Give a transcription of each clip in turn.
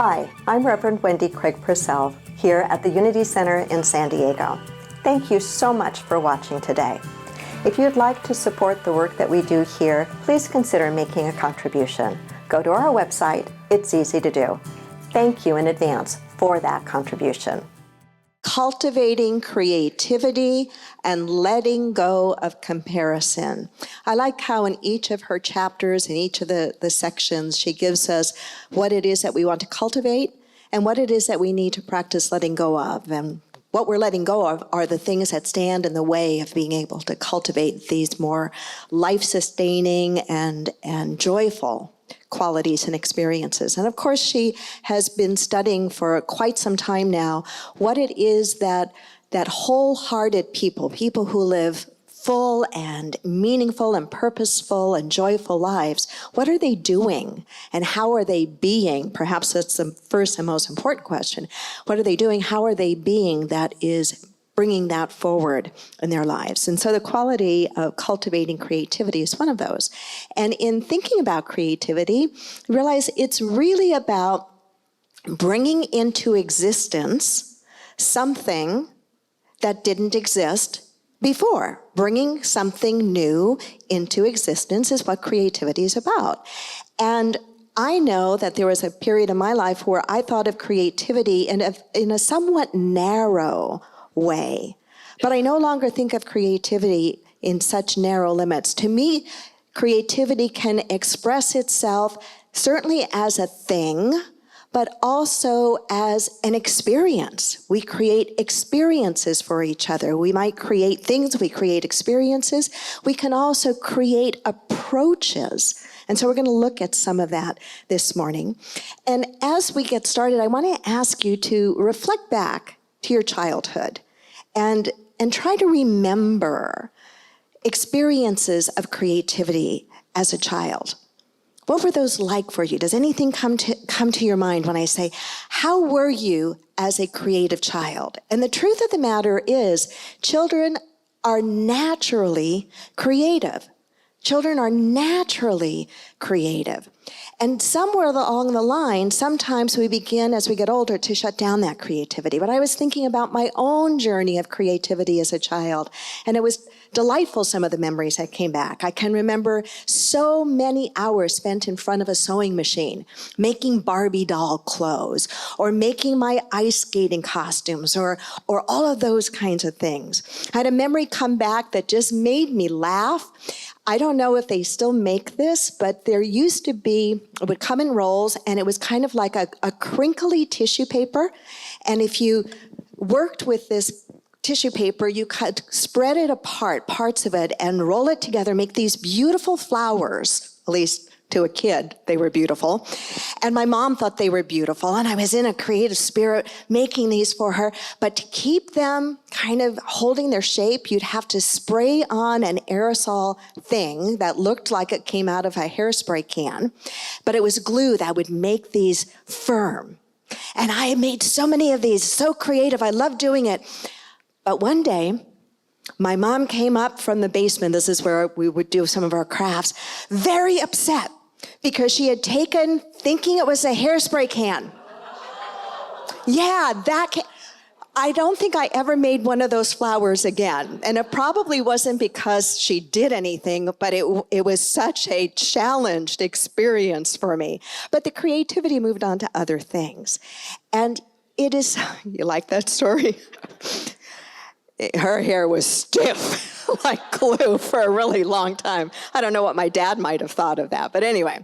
Hi, I'm Reverend Wendy Craig-Purcell here at the Unity Center in San Diego. Thank you so much for watching today. If you'd like to support the work that we do here, please consider making a contribution. Go to our website. It's easy to do. Thank you in advance for that contribution. Cultivating creativity and letting go of comparison. I like how in each of her chapters, in each of the sections, she gives us what it is that we want to cultivate and what it is that we need to practice letting go of. And what we're letting go of are the things that stand in the way of being able to cultivate these more life-sustaining and joyful qualities and experiences. And of course, she has been studying for quite some time now what it is that wholehearted people who live full and meaningful and purposeful and joyful lives, what are they doing and how are they being? Perhaps that's the first and most important question. What are they doing? How are they being that is bringing that forward in their lives? And so the quality of cultivating creativity is one of those. And in thinking about creativity, realize it's really about bringing into existence something that didn't exist before. Bringing something new into existence is what creativity is about. And I know that there was a period in my life where I thought of creativity in a somewhat narrow way. But I no longer think of creativity in such narrow limits. To me, creativity can express itself certainly as a thing, but also as an experience. We create experiences for each other. We might create things, we create experiences. We can also create approaches. And so we're going to look at some of that this morning. And as we get started, I want to ask you to reflect back to your childhood and try to remember experiences of creativity as a child. What were those like for you? Does anything come to your mind when I say, how were you as a creative child? And the truth of the matter is, children are naturally creative. Children are naturally creative. And somewhere along the line, sometimes we begin, as we get older, to shut down that creativity. But I was thinking about my own journey of creativity as a child, and it was delightful, some of the memories that came back. I can remember so many hours spent in front of a sewing machine, making Barbie doll clothes, or making my ice skating costumes, or all of those kinds of things. I had a memory come back that just made me laugh. I don't know if they still make this, but there used to be, it would come in rolls, and it was kind of like a crinkly tissue paper. And if you worked with this tissue paper, you could spread it apart, parts of it, and roll it together, make these beautiful flowers, at least to a kid, they were beautiful. And my mom thought they were beautiful, and I was in a creative spirit making these for her. But to keep them kind of holding their shape, you'd have to spray on an aerosol thing that looked like it came out of a hairspray can, but it was glue that would make these firm. And I made so many of these, so creative, I loved doing it. But one day, my mom came up from the basement, this is where we would do some of our crafts, very upset because she had taken, thinking it was a hairspray can. Yeah, I don't think I ever made one of those flowers again. And it probably wasn't because she did anything, but it was such a challenged experience for me. But the creativity moved on to other things. And it is, you like that story? Her hair was stiff like glue for a really long time. I don't know what my dad might have thought of that, but anyway,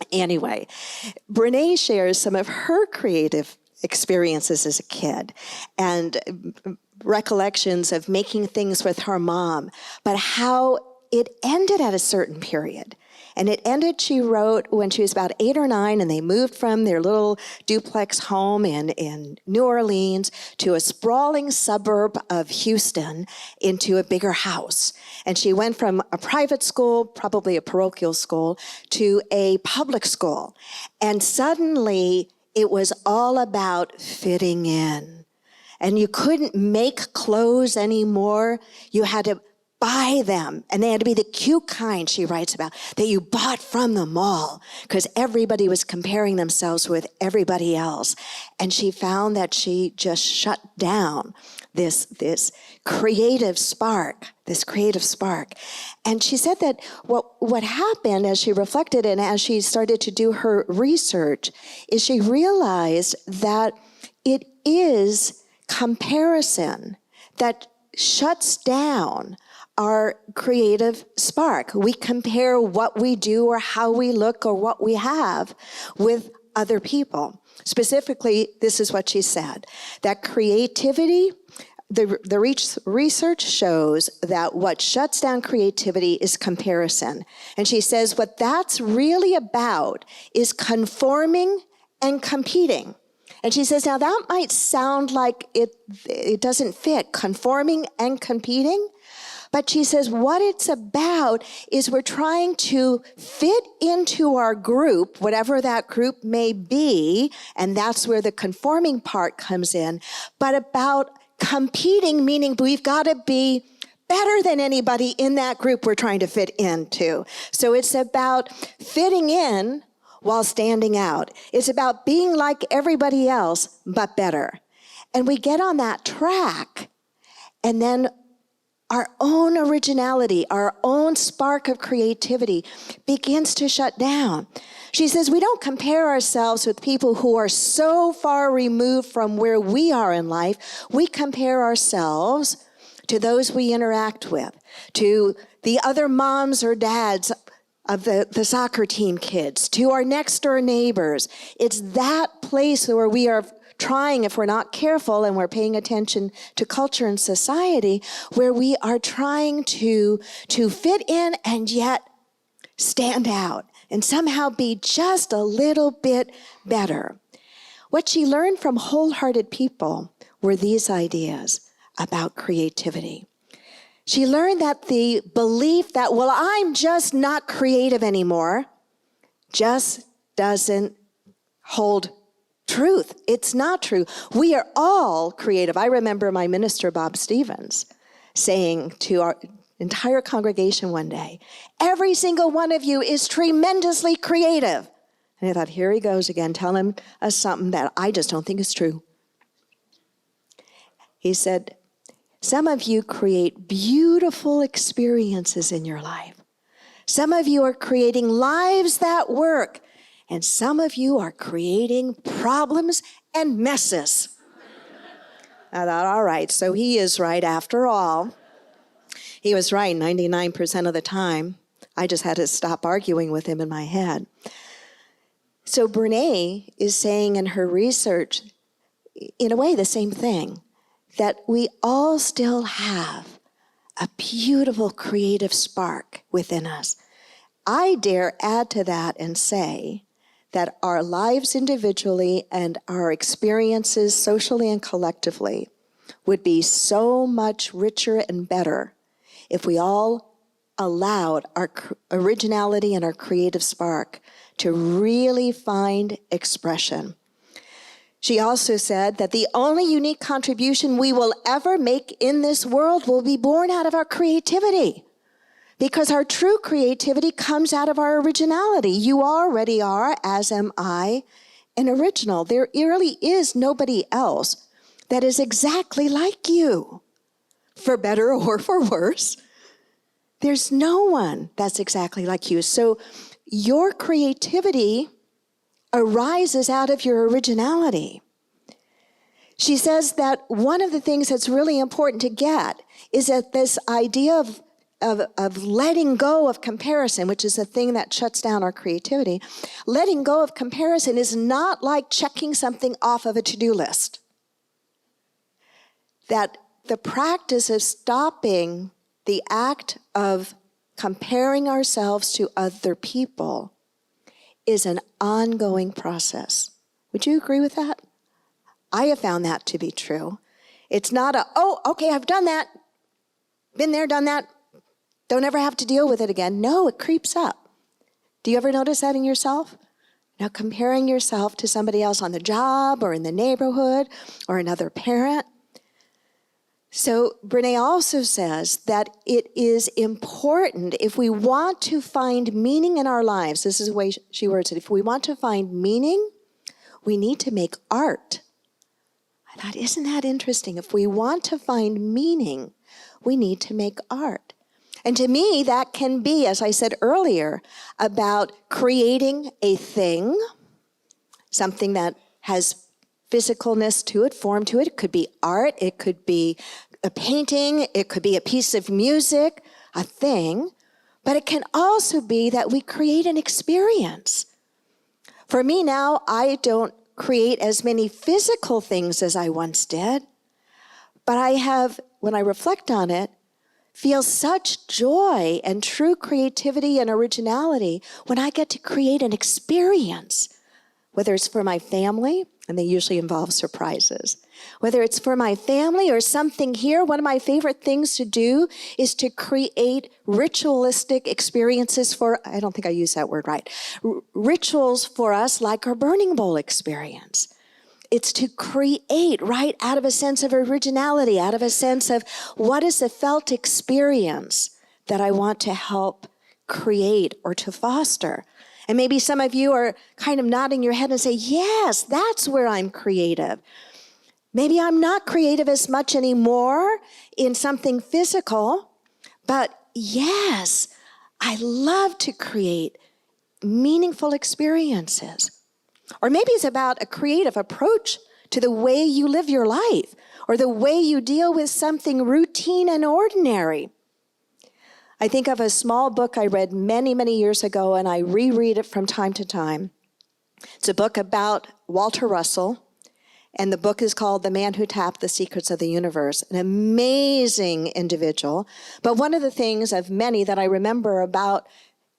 Brene shares some of her creative experiences as a kid and recollections of making things with her mom, but how it ended at a certain period. And it ended, she wrote, when she was about 8 or 9, and they moved from their little duplex home in New Orleans to a sprawling suburb of Houston into a bigger house. And she went from a private school, probably a parochial school, to a public school. And suddenly, it was all about fitting in. And you couldn't make clothes anymore. You had to buy them. And they had to be the cute kind, she writes about, that you bought from the mall, because everybody was comparing themselves with everybody else. And she found that she just shut down this creative spark. And she said that what happened as she reflected and as she started to do her research is she realized that it is comparison that shuts down our creative spark. We compare what we do or how we look or what we have with other people. Specifically, this is what she said, that creativity, the research shows that what shuts down creativity is comparison. And she says what that's really about is conforming and competing. And she says, now that might sound like it doesn't fit, conforming and competing. But she says what it's about is we're trying to fit into our group, whatever that group may be, and that's where the conforming part comes in, but about competing, meaning we've got to be better than anybody in that group we're trying to fit into. So it's about fitting in while standing out. It's about being like everybody else, but better. And we get on that track, and then our own originality, our own spark of creativity begins to shut down. She says we don't compare ourselves with people who are so far removed from where we are in life. We compare ourselves to those we interact with, to the other moms or dads of the soccer team kids, to our next door neighbors. It's that place where we are trying, if we're not careful and we're paying attention to culture and society, where we are trying to fit in and yet stand out and somehow be just a little bit better. What she learned from wholehearted people were these ideas about creativity. She learned that the belief that, well, I'm just not creative anymore, just doesn't hold truth. It's not true. We are all creative. I remember my minister, Bob Stevens, saying to our entire congregation one day, every single one of you is tremendously creative. And I thought, here he goes again, telling us something that I just don't think is true. He said, some of you create beautiful experiences in your life. Some of you are creating lives that work. And some of you are creating problems and messes. I thought, all right, so he is right after all. He was right 99% of the time. I just had to stop arguing with him in my head. So Brene is saying in her research, in a way, the same thing, that we all still have a beautiful creative spark within us. I dare add to that and say that our lives individually and our experiences socially and collectively would be so much richer and better if we all allowed our originality and our creative spark to really find expression. She also said that the only unique contribution we will ever make in this world will be born out of our creativity. Because our true creativity comes out of our originality. You already are, as am I, an original. There really is nobody else that is exactly like you, for better or for worse. There's no one that's exactly like you. So your creativity arises out of your originality. She says that one of the things that's really important to get is that this idea of letting go of comparison, which is the thing that shuts down our creativity, letting go of comparison is not like checking something off of a to-do list. That the practice of stopping the act of comparing ourselves to other people is an ongoing process. Would you agree with that? I have found that to be true. It's not okay, I've done that, been there, done that, don't ever have to deal with it again. No, it creeps up. Do you ever notice that in yourself? Now, comparing yourself to somebody else on the job or in the neighborhood or another parent. So Brene also says that it is important if we want to find meaning in our lives. This is the way she words it. If we want to find meaning, we need to make art. I thought, isn't that interesting? If we want to find meaning, we need to make art. And to me, that can be, as I said earlier, about creating a thing, something that has physicalness to it, form to it. It could be art, it could be a painting, it could be a piece of music, a thing, but it can also be that we create an experience. For me now, I don't create as many physical things as I once did, but I have, when I reflect on it, feel such joy and true creativity and originality when I get to create an experience, whether it's for my family, and they usually involve surprises. Whether it's for my family or something here, one of my favorite things to do is to create ritualistic experiences for, I don't think I used that word right, rituals for us like our burning bowl experience. It's to create right out of a sense of originality, out of a sense of what is the felt experience that I want to help create or to foster. And maybe some of you are kind of nodding your head and say, yes, that's where I'm creative. Maybe I'm not creative as much anymore in something physical, but yes, I love to create meaningful experiences. Or maybe it's about a creative approach to the way you live your life or the way you deal with something routine and ordinary. I think of a small book I read many, many years ago, and I reread it from time to time. It's a book about Walter Russell, and the book is called The Man Who Tapped the Secrets of the Universe. An amazing individual. But one of the things of many that I remember about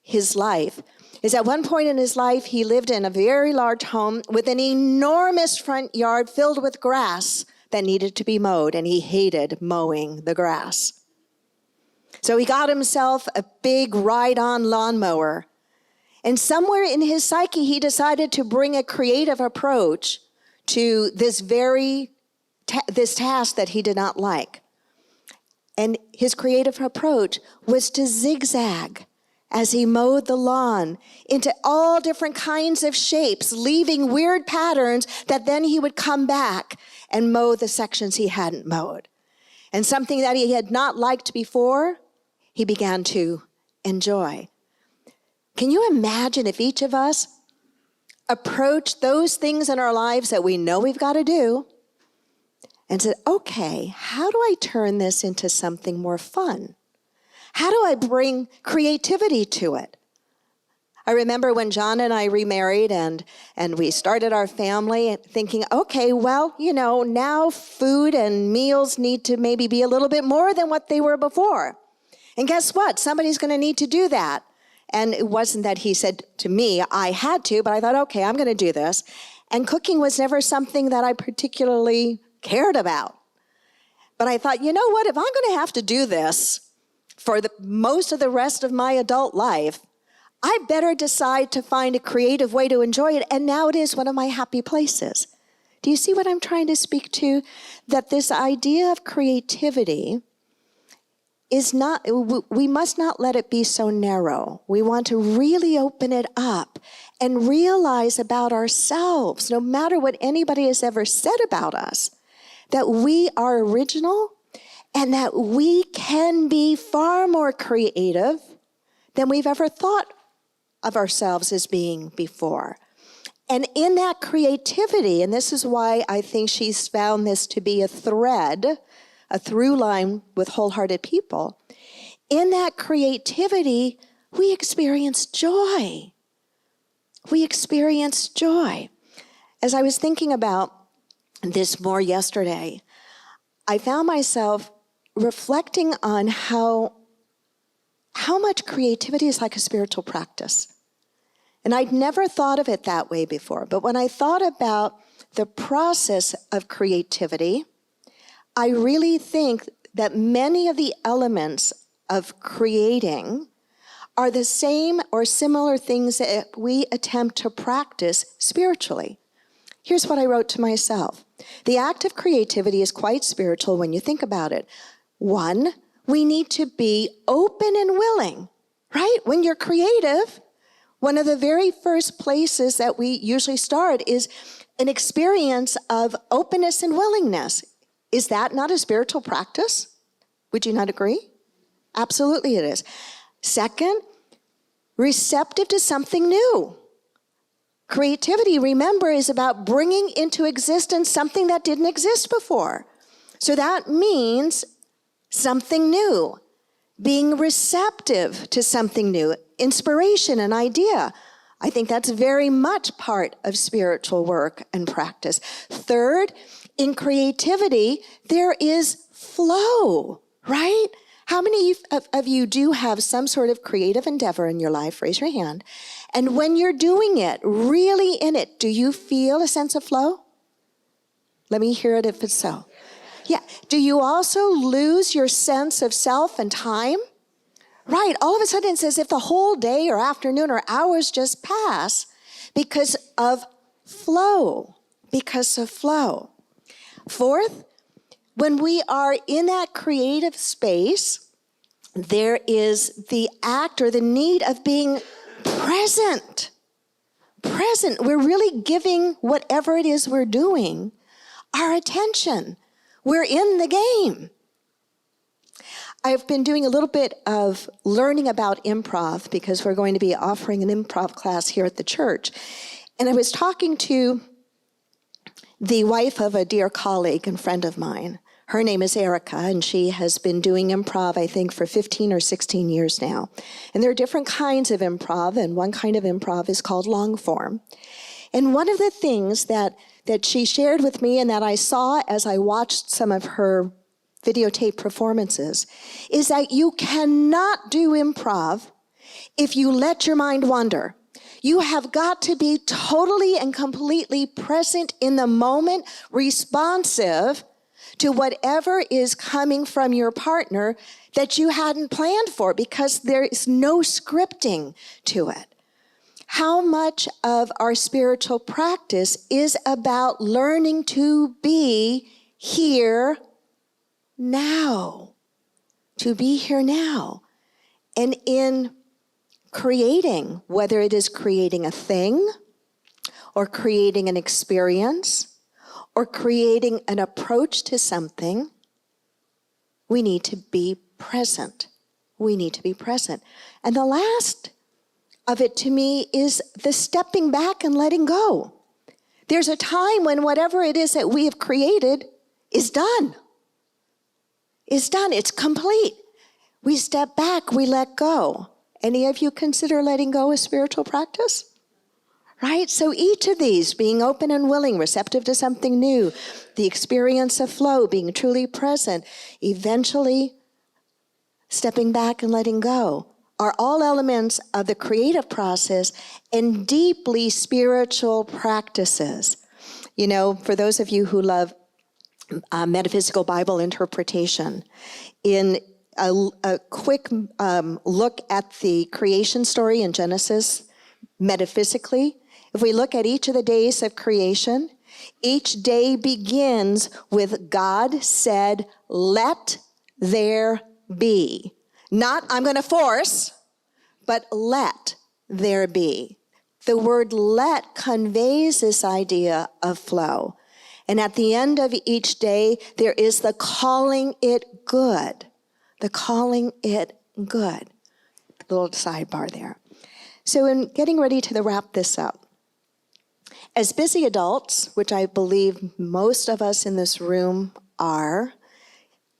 his life is at one point in his life, he lived in a very large home with an enormous front yard filled with grass that needed to be mowed, and he hated mowing the grass. So he got himself a big ride-on lawnmower. And somewhere in his psyche, he decided to bring a creative approach to this task that he did not like. And his creative approach was to zigzag as he mowed the lawn into all different kinds of shapes, leaving weird patterns that then he would come back and mow the sections he hadn't mowed. And something that he had not liked before, he began to enjoy. Can you imagine if each of us approached those things in our lives that we know we've got to do and said, okay, how do I turn this into something more fun? How do I bring creativity to it? I remember when John and I remarried and we started our family thinking, okay, well, now food and meals need to maybe be a little bit more than what they were before. And guess what? Somebody's going to need to do that. And it wasn't that he said to me, I had to, but I thought, okay, I'm going to do this. And cooking was never something that I particularly cared about. But I thought, you know what? If I'm going to have to do this for most of the rest of my adult life, I better decide to find a creative way to enjoy it. And now it is one of my happy places. Do you see what I'm trying to speak to? That this idea of creativity is not, we must not let it be so narrow. We want to really open it up and realize about ourselves, no matter what anybody has ever said about us, that we are original and that we can be far more creative than we've ever thought of ourselves as being before. And in that creativity, and this is why I think she's found this to be a thread, a through line with wholehearted people, in that creativity, we experience joy. We experience joy. As I was thinking about this more yesterday, I found myself reflecting on how much creativity is like a spiritual practice. And I'd never thought of it that way before. But when I thought about the process of creativity, I really think that many of the elements of creating are the same or similar things that we attempt to practice spiritually. Here's what I wrote to myself. The act of creativity is quite spiritual when you think about it. One, we need to be open and willing, right? When you're creative, one of the very first places that we usually start is an experience of openness and willingness. Is that not a spiritual practice? Would you not agree? Absolutely it is. Second, receptive to something new. Creativity, remember, is about bringing into existence something that didn't exist before. So that means something new, being receptive to something new, inspiration, an idea. I think that's very much part of spiritual work and practice. Third, in creativity, there is flow, right? How many of you do have some sort of creative endeavor in your life? Raise your hand. And when you're doing it, really in it, do you feel a sense of flow? Let me hear it if it's so. Yeah. Do you also lose your sense of self and time? Right. All of a sudden it's as if the whole day or afternoon or hours just pass because of flow. Because of flow. Fourth, when we are in that creative space, there is the act or the need of being present. Present. We're really giving whatever it is we're doing our attention. We're in the game. I've been doing a little bit of learning about improv because we're going to be offering an improv class here at the church. And I was talking to the wife of a dear colleague and friend of mine. Her name is Erica, and she has been doing improv, I think, for 15 or 16 years now. And there are different kinds of improv, and one kind of improv is called long form. And one of the things that she shared with me and that I saw as I watched some of her videotape performances is that you cannot do improv if you let your mind wander. You have got to be totally and completely present in the moment, responsive to whatever is coming from your partner that you hadn't planned for, because there is no scripting to it. How much of our spiritual practice is about learning to be here now? To be here now. And in creating, whether it is creating a thing, or creating an experience, or creating an approach to something, we need to be present. We need to be present. And the last of it to me is the stepping back and letting go. There's a time when whatever it is that we have created is done. Is done. It's complete. We step back, we let go. Any of you consider letting go a spiritual practice? Right? So each of these, being open and willing, receptive to something new, the experience of flow, being truly present, eventually stepping back and letting go, are all elements of the creative process and deeply spiritual practices. You know, for those of you who love metaphysical Bible interpretation, in a quick look at the creation story in Genesis, metaphysically, if we look at each of the days of creation, each day begins with God said, let there be. Not I'm going to force, but let there be. The word let conveys this idea of flow. And at the end of each day, there is the calling it good. The calling it good. Little sidebar there. So in getting ready to wrap this up, as busy adults, which I believe most of us in this room are,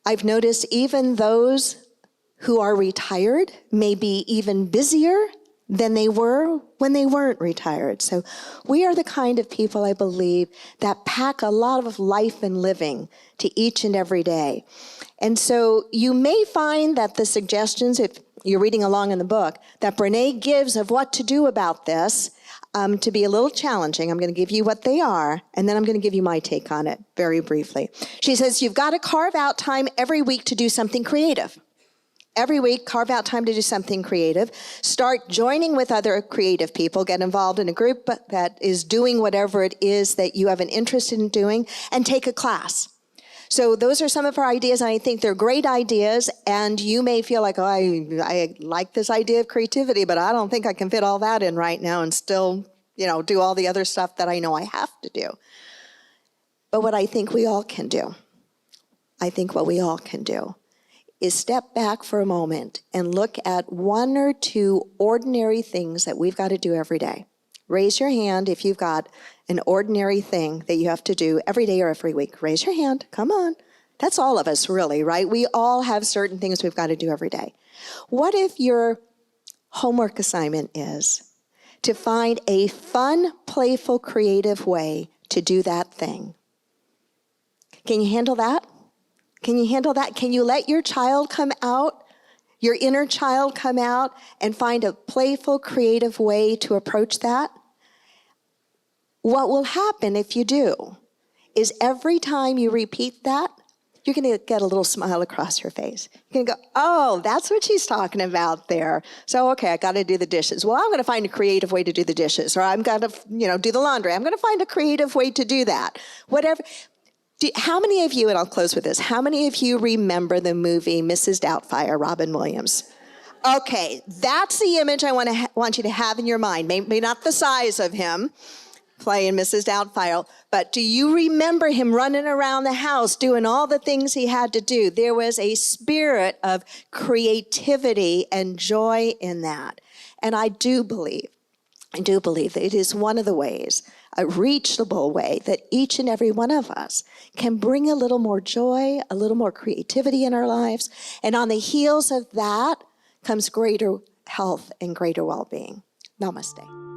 I've noticed even those who are retired may be even busier than they were when they weren't retired. So we are the kind of people, I believe, that pack a lot of life and living to each and every day. And so you may find that the suggestions, if you're reading along in the book, that Brene gives of what to do about this to be a little challenging. I'm going to give you what they are, and then I'm going to give you my take on it very briefly. She says, you've got to carve out time every week to do something creative. Every week, carve out time to do something creative. Start joining with other creative people. Get involved in a group that is doing whatever it is that you have an interest in doing, and take a class. So those are some of our ideas, and I think they're great ideas, and you may feel like, oh, I like this idea of creativity, but I don't think I can fit all that in right now and still, do all the other stuff that I know I have to do. But what I think we all can do, is step back for a moment and look at one or two ordinary things that we've got to do every day. Raise your hand if you've got an ordinary thing that you have to do every day or every week. Raise your hand. Come on. That's all of us, really, right? We all have certain things we've got to do every day. What if your homework assignment is to find a fun, playful, creative way to do that thing? Can you handle that? Can you handle that? Can you let your child come out, your inner child come out, and find a playful, creative way to approach that? What will happen if you do is every time you repeat that, you're going to get a little smile across your face. You're going to go, oh, that's what she's talking about there. So, okay, I got to do the dishes. Well, I'm going to find a creative way to do the dishes. Or I'm going to, do the laundry. I'm going to find a creative way to do that. Whatever. How many of you, and I'll close with this, how many of you remember the movie Mrs. Doubtfire, Robin Williams? Okay, that's the image I want you to have in your mind. Maybe not the size of him playing Mrs. Doubtfire, but do you remember him running around the house doing all the things he had to do? There was a spirit of creativity and joy in that. And I do believe that it is one of the ways, a reachable way, that each and every one of us can bring a little more joy, a little more creativity in our lives. And on the heels of that comes greater health and greater well-being. Namaste.